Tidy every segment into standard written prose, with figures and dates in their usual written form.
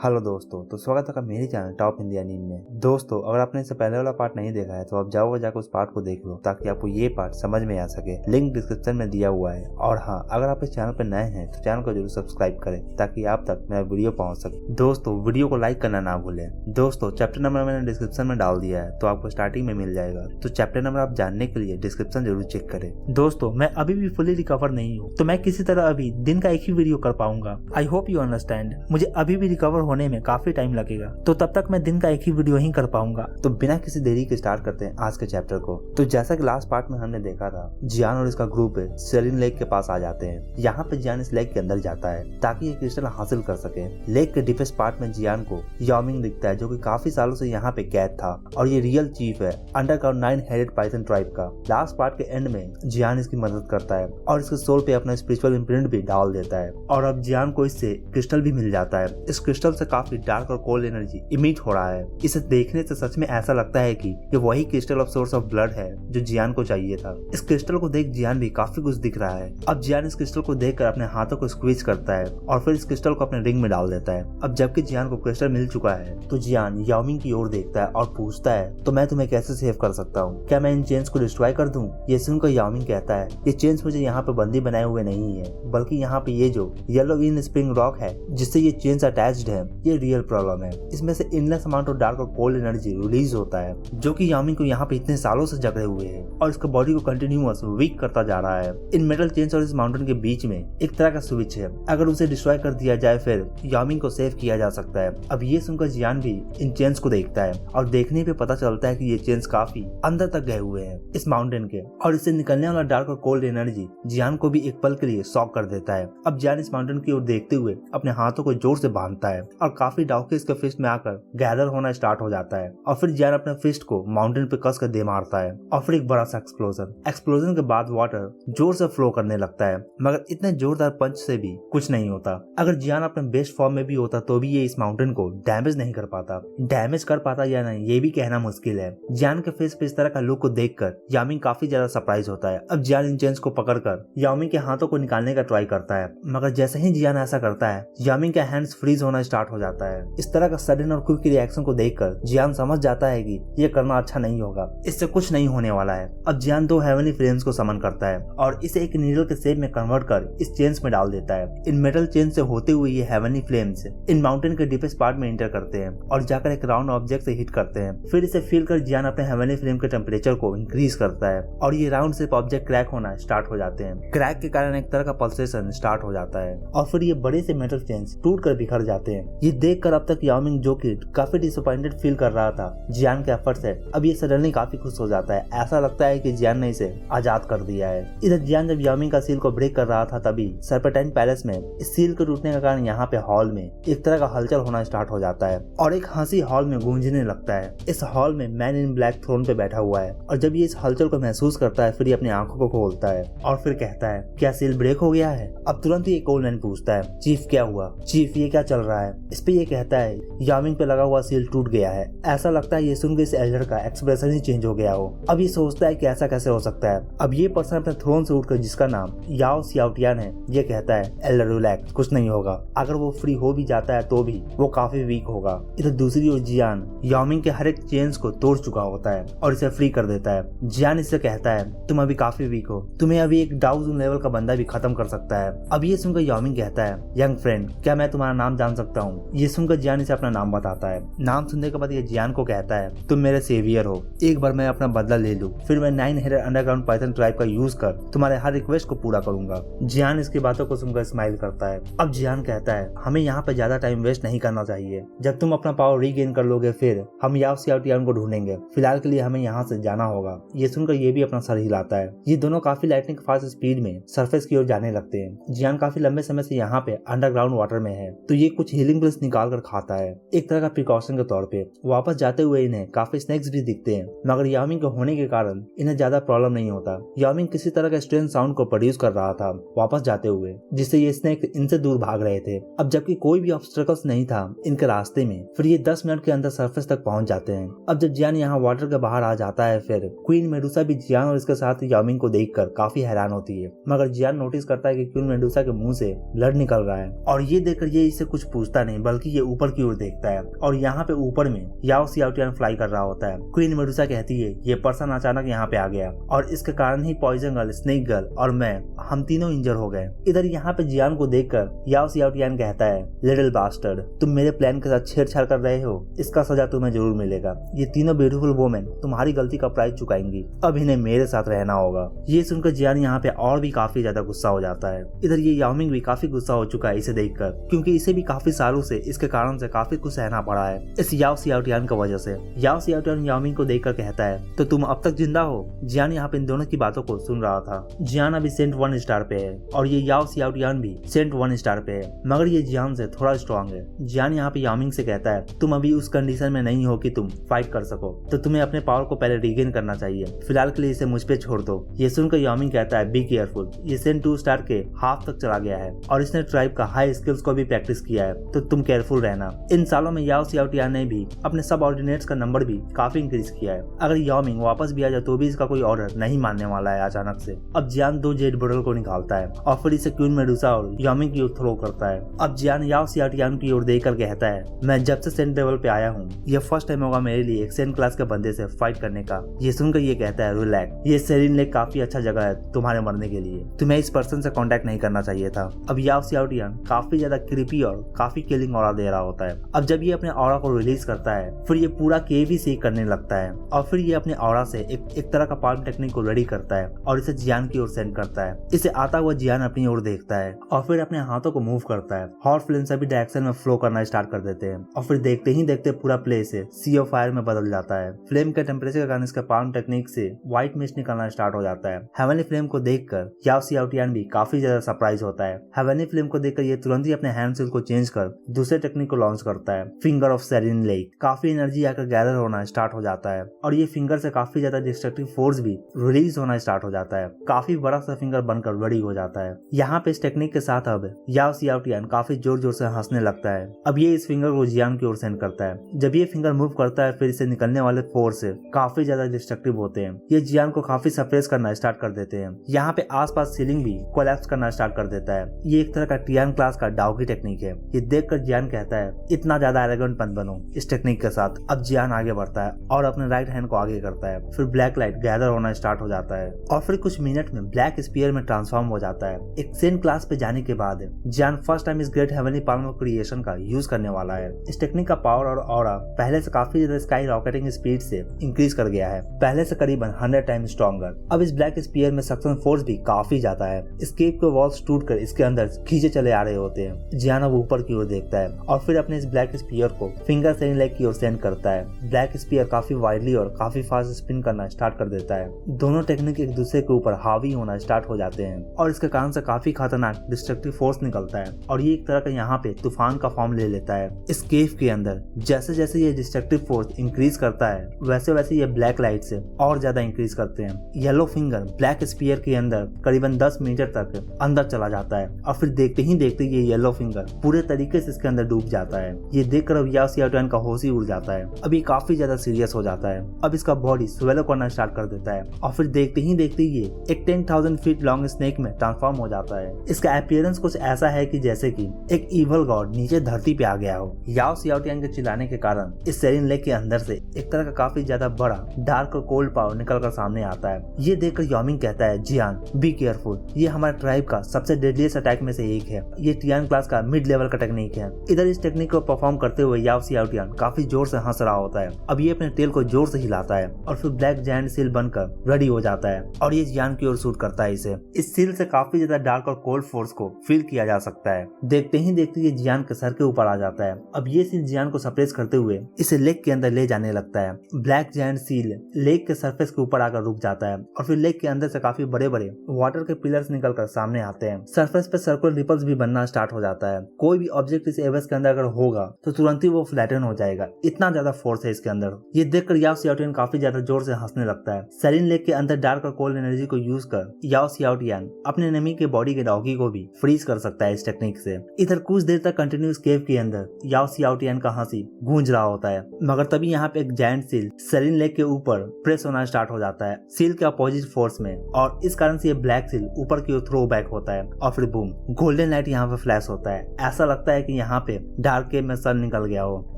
Hello दोस्तों, तो स्वागत है मेरे चैनल टॉप हिंदी एनीमे में। दोस्तों, अगर आपने इससे पहले वाला पार्ट नहीं देखा है तो आप जाओ जाकर उस पार्ट को देख लो ताकि आपको ये पार्ट समझ में आ सके। लिंक डिस्क्रिप्शन में दिया हुआ है। और हाँ, अगर आप इस चैनल पर नए हैं तो चैनल को जरूर सब्सक्राइब करें ताकि आप तक मेरा वीडियो पहुंच सके। दोस्तों, वीडियो को लाइक करना ना भूलें। दोस्तों, चैप्टर नंबर मैंने डिस्क्रिप्शन में डाल दिया है तो आपको स्टार्टिंग में मिल जाएगा, तो चैप्टर नंबर आप जानने के लिए डिस्क्रिप्शन जरूर चेक करें। दोस्तों, मैं अभी भी फुली रिकवर नहीं हूँ, तो मैं किसी तरह अभी दिन का एक ही वीडियो कर पाऊंगा। I hope you understand. मुझे अभी भी रिकवर होने में काफी टाइम लगेगा, तो तब तक मैं दिन का एक ही वीडियो ही कर पाऊंगा। तो बिना किसी देरी के स्टार्ट करते हैं आज के चैप्टर को। तो जैसा कि लास्ट पार्ट में हमने देखा था, जियान और इसका ग्रुप सेलिन लेक के पास आ जाते हैं। यहाँ पे जियान इस लेक के अंदर जाता है ताकि ये क्रिस्टल हासिल कर सके। लेक के डीपेस्ट पार्ट में जियान को याओमिंग दिखता है, जो कि काफी सालों से यहाँ पे कैद था और ये रियल चीफ है अंडरग्राउंड 9 हेडेड पाइथन ट्राइब का। लास्ट पार्ट के एंड में जियान इसकी मदद करता है और इसके सोल पे अपना स्पिरिचुअल इम्प्रिंट भी डाल देता है। और अब जियान को इससे क्रिस्टल भी मिल जाता है। इस क्रिस्टल से काफी डार्क और कोल्ड एनर्जी इमिट हो रहा है। इसे देखने से सच में ऐसा लगता है कि ये वही crystal of source of blood है जो जियान को चाहिए था। इस क्रिस्टल को देख जियान भी काफी कुछ दिख रहा है। अब जियान इस क्रिस्टल को देखकर अपने हाथों को स्क्वीज करता है और फिर इस क्रिस्टल को अपने रिंग में डाल देता है। अब जबकि जियान को क्रिस्टल मिल चुका है तो जियान याओमिंग की ओर देखता है और पूछता है, तो मैं तुम्हें कैसे सेव कर सकता हूँ? क्या मैं इन चेन्स को डिस्ट्रॉय कर दूं? ये सुनकर याओमिंग कहता है, ये चेन्स मुझे यहाँ पे बंदी बनाए हुए नहीं है, बल्कि यहाँ पे ये जो येलो इन स्प्रिंग रॉक है जिससे ये चेन्स अटैच्ड है, ये रियल प्रॉब्लम है। इसमें से इनलेस अमाउंट ऑफ डार्क और कोल्ड एनर्जी रिलीज होता है जो कि याओमिंग को यहाँ पे इतने सालों से जकड़े हुए है और इसका बॉडी को कंटिन्यूअस वीक करता जा रहा है। इन मेटल चेन्स और इस माउंटेन के बीच में एक तरह का स्विच है, अगर उसे डिस्ट्रॉय कर दिया जाए फिर याओमिंग को सेव किया जा सकता है। अब ये सुनकर जियान भी इन चेन्स को देखता है और देखने पे पता चलता है कि ये चेन्स काफी अंदर तक गए हुए हैं इस माउंटेन के, और इससे निकलने वाला डार्क और कोल्ड एनर्जी जियान को भी एक पल के लिए शॉक कर देता है। अब जियान इस माउंटेन की ओर देखते हुए अपने हाथों को जोर से बांधता है और काफी डाउके इसके फिस्ट में आकर गैदर होना स्टार्ट हो जाता है और फिर जियान अपने फिस्ट को माउंटेन पे कस कर दे मारता है और फिर एक बड़ा सा एक्सप्लोजन के बाद वाटर जोर से फ्लो करने लगता है, मगर इतने जोरदार पंच से भी कुछ नहीं होता। अगर जियान अपने बेस्ट फॉर्म में भी होता तो भी ये इस माउंटेन को डैमेज नहीं कर पाता। डैमेज कर पाता या नहीं ये भी कहना मुश्किल है। जियान के फेस पे इस तरह का लुक को देखकर याओमिंग काफी ज्यादा सरप्राइज होता है। अब जियान इन चेन्स को पकड़कर याओमिंग के हाथों को निकालने का ट्राई करता है, मगर जैसे ही जियान ऐसा करता है याओमिंग के हैंड्स फ्रीज होना स्टार्ट हो जाता है। इस तरह का सडन और क्विक रिएक्शन को देखकर जियान समझ जाता है कि ये करना अच्छा नहीं होगा, इससे कुछ नहीं होने वाला है। अब जियान 2 हेवनली फ्लेम्स को समन करता है और इसे एक नीडल के शेप में कन्वर्ट कर इस चेन्स में डाल देता है। इन मेटल चेन से होते हुए ये हेवनली फ्लेम्स इन माउंटेन के डीपेस्ट पार्ट में एंटर करते हैं और जाकर एक राउंड ऑब्जेक्ट से हिट करते हैं। फिर इसे फील कर जियान अपने हेवनली फ्लेम के टेम्परेचर को इंक्रीज करता है और ये राउंड शेप ऑब्जेक्ट क्रैक होना स्टार्ट हो जाते हैं। क्रैक के कारण एक तरह का पल्सेशन स्टार्ट हो जाता है और फिर ये बड़े से मेटल चेन्स टूट कर बिखर जाते हैं। ये देखकर अब तक याओमिंग, जो कि काफी डिसअपॉइंटेड फील कर रहा था जियान के एफर्ट से, अब ये सडनली काफी खुश हो जाता है। ऐसा लगता है कि जियान ने इसे आजाद कर दिया है। इधर जियान जब याओमिंग का सील को ब्रेक कर रहा था तभी सर्पेंटाइन पैलेस में इस सील के टूटने के कारण यहाँ पे हॉल में एक तरह का हलचल होना स्टार्ट हो जाता है और एक हंसी हॉल में गूंजने लगता है। इस हॉल में मैन इन ब्लैक थ्रोन पे बैठा हुआ है और जब ये इस हलचल को महसूस करता है फिर ये अपनी आंखों को खोलता है और फिर कहता है, क्या सील ब्रेक हो गया है? अब तुरंत ही एक ओल्ड मैन पूछता है, चीफ क्या हुआ? चीफ ये क्या चल रहा है? इस पे ये कहता है, याओमिंग पे लगा हुआ सील टूट गया है। ऐसा लगता है ये सुनकर इस एल्डर का एक्सप्रेशन ही चेंज हो गया हो। अब ये सोचता है कि ऐसा कैसे हो सकता है। अब ये पर्सन अपने थ्रोन से उठकर, जिसका नाम याओ सियाओटियान है, ये कहता है, एल्डर रिलैक्स, कुछ नहीं होगा। अगर वो फ्री हो भी जाता है तो भी वो काफी वीक होगा। इधर दूसरी ओर जियान याओमिंग के हर एक चेन्स को तोड़ चुका होता है और इसे फ्री कर देता है। जियान इससे कहता है, तुम अभी काफी वीक हो, तुम्हें अभी एक डाउजन लेवल का बंदा भी खत्म कर सकता है। अब ये सुनकर याओमिंग कहता है, यंग फ्रेंड, क्या मैं तुम्हारा नाम जान सकता हूँ? ये सुनकर जियान इसे अपना नाम बताता है। नाम सुनने के बाद ये जियान को कहता है, तुम मेरे सेवियर हो, एक बार मैं अपना बदला ले लूं, फिर मैं 9 हेडेड अंडरग्राउंड पाइथन ट्राइब का यूज कर तुम्हारे हर रिक्वेस्ट को पूरा करूंगा। जियान इसकी बातों को सुनकर स्माइल करता है। अब जियान कहता है, हमें यहाँ पे ज्यादा टाइम वेस्ट नहीं करना चाहिए। जब तुम अपना पावर रीगेन कर लोगे फिर हम याओ सियाओटियान को ढूंढेंगे। फिलहाल के लिए हमें यहाँ से जाना होगा। ये सुनकर ये भी अपना सर हिलाता है। ये दोनों काफी लाइटनिंग फास्ट स्पीड में सरफेस की ओर जाने लगते हैं। जियान काफी लंबे समय से यहाँ पे अंडरग्राउंड वाटर में है तो ये कुछ हीलिंग पिल्स निकाल कर खाता है, एक तरह का प्रिकॉशन के तौर पे। वापस जाते हुए इन्हें काफी स्नैक्स भी दिखते हैं, मगर याओमिंग के होने के कारण इन्हें ज्यादा प्रॉब्लम नहीं होता। याओमिंग किसी तरह का स्ट्रेंज साउंड को प्रोड्यूस कर रहा था वापस जाते हुए, जिससे ये स्नैक इनसे दूर भाग रहे थे। अब जबकि कोई भी ऑब्स्टेकल्स नहीं था इनके रास्ते में, फिर ये 10 मिनट के अंदर सरफेस तक पहुंच जाते हैं। अब जब जियान यहाँ वाटर के बाहर आ जाता है फिर क्वीन मेडुसा भी जियान और इसके साथ याओमिंग को देखकर काफी हैरान होती है, मगर जियान नोटिस करता है कि क्वीन मेडुसा के मुंह से ब्लड निकल रहा है और ये देखकर ये इससे कुछ पूछता नहीं बल्कि ये ऊपर की ओर देखता है और यहाँ पे ऊपर में याओ सियाओटियान फ्लाई कर रहा होता है। क्वीन मेडुसा कहती है ये पर्सन अचानक यहाँ पे आ गया और इसके कारण ही पॉइजन गर्ल, स्नेक गर्ल और मैं, हम तीनों इंजर हो गए। इधर यहाँ पे जियान को देखकर याओ सियाओटियान कहता है, लिटिल बास्टर्ड, तुम मेरे प्लान के साथ छेड़छाड़ कर रहे हो, इसका सजा तुम्हें जरूर मिलेगा। ये तीनों ब्यूटीफुल वुमेन तुम्हारी गलती का प्राइस चुकाएंगी, अब इन्हें मेरे साथ रहना होगा। ये सुनकर जियान यहाँ पे और भी काफी ज्यादा गुस्सा हो जाता है। इधर ये याओमिंग भी काफी गुस्सा हो चुका है इसे देखकर, क्योंकि इसे भी काफी सालों से इसके कारण से काफी कुछ सहना पड़ा है इस याओ सियाओटियान की वजह से। याओ सियाओटियान याओमिंग को देखकर कहता है, तो तुम अब तक जिंदा हो? जियान यहाँ पे इन दोनों की बातों को सुन रहा था। जियान अभी सेंट 1 स्टार पे है और ये याओ सियाओटियान भी सेंट 1 स्टार पे है, मगर ये जियान से थोड़ा स्ट्रॉन्ग है। जियान यहाँ पे याओमिंग से कहता है, तुम अभी उस कंडीशन में नहीं हो कि तुम फाइट कर सको, तो तुम्हें अपने पावर को पहले रिगेन करना चाहिए, फिलहाल के लिए इसे मुझ पे छोड़ दो। ये सुनकर याओमिंग कहता है, बी केयरफुल, ये सेंट 2 स्टार के हाफ तक चला गया है और इसने ट्राइब का हाई स्किल्स को भी प्रैक्टिस किया है, तो तुम केयरफुल रहना। इन सालों में याओ सियाओटियान ने भी अपने सब ऑर्डिनेट्स का नंबर भी काफी इंक्रीज किया है। अगर याओमिंग वापस भी आ जाए तो भी इसका कोई ऑर्डर नहीं मानने वाला है अचानक से। अब जियान 2 जेड बॉर्डर को निकालता है और फिर इसे क्वीन मेडुसा और याओमिंग की ओर थ्रो करता है। अब जियान याओ सियाओटियान की ओर देखकर कहता है, मैं जब से सेंट लेवल पे आया हूँ ये फर्स्ट टाइम होगा मेरे लिए एक सेंट क्लास के बंदे से फाइट करने का। ये सुनकर ये कहता है, रिलैक्स, ये सेरिन लेक काफी अच्छा जगह है तुम्हारे मरने के लिए, तुम्हें इस पर्सन से कांटेक्ट नहीं करना चाहिए था। अब याओ सियाओटियान काफी ज्यादा क्रीपी और काफी किलिंग ऑरा दे रहा होता है। अब जब ये अपने ऑरा को रिलीज करता है फिर ये पूरा केव ही सीक करने लगता है और फिर ये अपने ऑरा से एक तरह का पाल्म टेक्निक को रेडी करता है और इसे जियान की ओर सेंड करता है। इसे आता हुआ जियान अपनी ओर देखता है और फिर अपने हाथों को मूव करता है। हॉट फ्लेम सभी डायरेक्शन में फ्लो करना स्टार्ट कर देते हैं और फिर देखते ही देखते पूरा प्लेस सी ऑफ फायर में बदल जाता है। फ्लेम के टेम्परेचर के कारण इसका पाल्म टेक्निक से व्हाइट मिस्ट निकलना स्टार्ट हो जाता है। हेवनली फ्लेम को देखकर याओ सियाओटियान भी काफी ज्यादा सरप्राइज होता है। हेवनली फ्लेम को देखकर ये तुरंत ही अपने हैंड सील को चेंज कर दूसरे टेक्निक को लॉन्च करता है, फिंगर ऑफ सेरिन लेक। काफी एनर्जी आकर गैदर होना स्टार्ट हो जाता है और ये फिंगर से काफी ज्यादा डिस्ट्रक्टिव फोर्स भी रिलीज होना स्टार्ट हो जाता है। काफी बड़ा सा फिंगर बनकर रेडी हो जाता है। यहाँ पे इस टेक्निक के साथ अब याओ सियाओटियान काफी जोर जोर से हंसने लगता है। अब ये इस फिंगर को जियान की ओर सेंड करता है। जब ये फिंगर मूव करता है फिर इसे निकलने वाले फोर्स काफी ज्यादा डिस्ट्रक्टिव होते हैं। ये जियान को काफी सप्रेस करना स्टार्ट कर देते हैं। यहाँ पे आसपास सीलिंग भी कोलैप्स करना स्टार्ट कर देता है। ये एक तरह का टियान क्लास का डाउकी टेक्निक है। ये देखकर जियान कहता है, इतना ज्यादा एरोगेंट मत बनो इस टेक्निक के साथ। अब जियान आगे बढ़ता है और अपने राइट हैंड को आगे करता है। फिर ब्लैक लाइट गैदर होना स्टार्ट हो जाता है और फिर कुछ मिनट में ब्लैक स्पीयर में ट्रांसफॉर्म हो जाता है। एक सेंट क्लास पे जाने के बाद जियान फर्स्ट टाइम इस great heavenly palm of creation का यूज करने वाला है। इस टेक्निक का पावर और ऑरा पहले से काफी ज्यादा स्काई रॉकेटिंग स्पीड से इंक्रीज कर गया है, पहले से करीबन 100 टाइम स्ट्रॉन्गर। अब इस ब्लैक स्पीयर में सक्शन फोर्स भी काफी ज्यादा है। इस केव के वॉल्स टूटकर इसके अंदर खींचे चले आ रहे होते हैं। जियान अब ऊपर की ओर देखता है और फिर अपने इस ब्लैक स्पीयर को फिंगर सेरिन लेक की ओर सेंड करता है। ब्लैक स्पीयर काफी वाइडली और काफी फास्ट स्पिन करना स्टार्ट कर देता है। दोनों टेक्निक एक दूसरे के ऊपर हावी होना स्टार्ट हो जाते हैं और इसके कारण से काफी खतरनाक डिस्ट्रक्टिव फोर्स निकलता है और ये एक तरह का यहाँ पे तूफान का फॉर्म ले लेता है। इस केव के अंदर जैसे जैसे ये डिस्ट्रक्टिव फोर्स इंक्रीज करता है वैसे वैसे ये ब्लैक लाइट से और ज्यादा इंक्रीज करते हैं। येलो फिंगर ब्लैक स्पीयर के अंदर करीबन 10 मीटर तक अंदर चला जाता है और फिर देखते ही देखते ये येलो फिंगर पूरे तरीके से इसके अंदर डूब जाता है। ये देखकर अब याओ सियाओटियान का होश ही उड़ जाता है। अब ये काफी ज्यादा सीरियस हो जाता है। अब इसका बॉडी स्वेलो करना स्टार्ट कर देता है और फिर देखते ही देखते ये एक 10,000 फीट लॉन्ग स्नेक में ट्रांसफॉर्म हो जाता है। इसका अपीयरेंस कुछ ऐसा है कि जैसे कि एक इवल गॉड नीचे धरती पे आ गया हो। याओ सियाओटियान के चिल्लाने के कारण इस सेरिन लेक के अंदर से एक तरह का काफी ज्यादा बड़ा डार्क और कोल्ड पावर निकलकर सामने आता है। ये देखकर याओमिंग कहता है, जियान बी केयरफुल, ये हमारे ट्राइब का सबसे डेडलीस्ट अटैक में से एक है। ये टियान क्लास का मिड लेवल का टेक्निक है। इधर इस टेक्निक को परफॉर्म करते हुए याओ सियाओटियान काफी जोर से हंस रहा होता है। अब ये अपने टेल को जोर से हिलाता है और फिर ब्लैक जायंट सील बनकर रेडी हो जाता है और ये जियान की ओर शूट करता है इसे। इस सील से काफी ज्यादा डार्क और कोल्ड फोर्स को फील किया जा सकता है। देखते ही देखते ये जियान के सर के ऊपर आ जाता है। अब ये सील जियान को सप्रेस करते हुए इसे लेक के अंदर ले जाने लगता है। ब्लैक जायंट सील लेक के सरफेस के ऊपर आकर रुक जाता है और फिर लेक के अंदर से काफी बड़े बड़े वाटर के पिलर्स निकलकर सामने आते हैं। सरफेस पे सर्कुलर रिपल्स भी बनना स्टार्ट हो जाता है। कोई भी ऑब्जेक्ट इस एवस के अंदर अगर होगा तो तुरंत ही वो फ्लैटन हो जाएगा, इतना ज्यादा फोर्स है इसके अंदर। ये देखकर याओ सियाओटियान काफी ज्यादा जोर से हंसने लगता है। सेरिन लेक के अंदर डार्क और कोल्ड एनर्जी को यूज कर याओ सियाओटियान अपने एनिमी के बॉडी के डॉगी को भी फ्रीज कर सकता है इस टेक्निक से। इधर कुछ देर तक कंटिन्यूस केव के अंदर याओ सियाओटियान का हंसी गूंज रहा होता है, मगर तभी यहाँ पे एक जायंट सील सेरिन लेक के ऊपर प्रेस होना स्टार्ट हो जाता है सील के अपोजिट फोर्स में और इस कारण से ये ब्लैक सील ऊपर की ओर थ्रो बैक होता है और फिर बूम, गोल्डन लाइट यहाँ पे फ्लैश होता है। ऐसा लगता है कि यहाँ पे डार्क केव में सन निकल गया हो।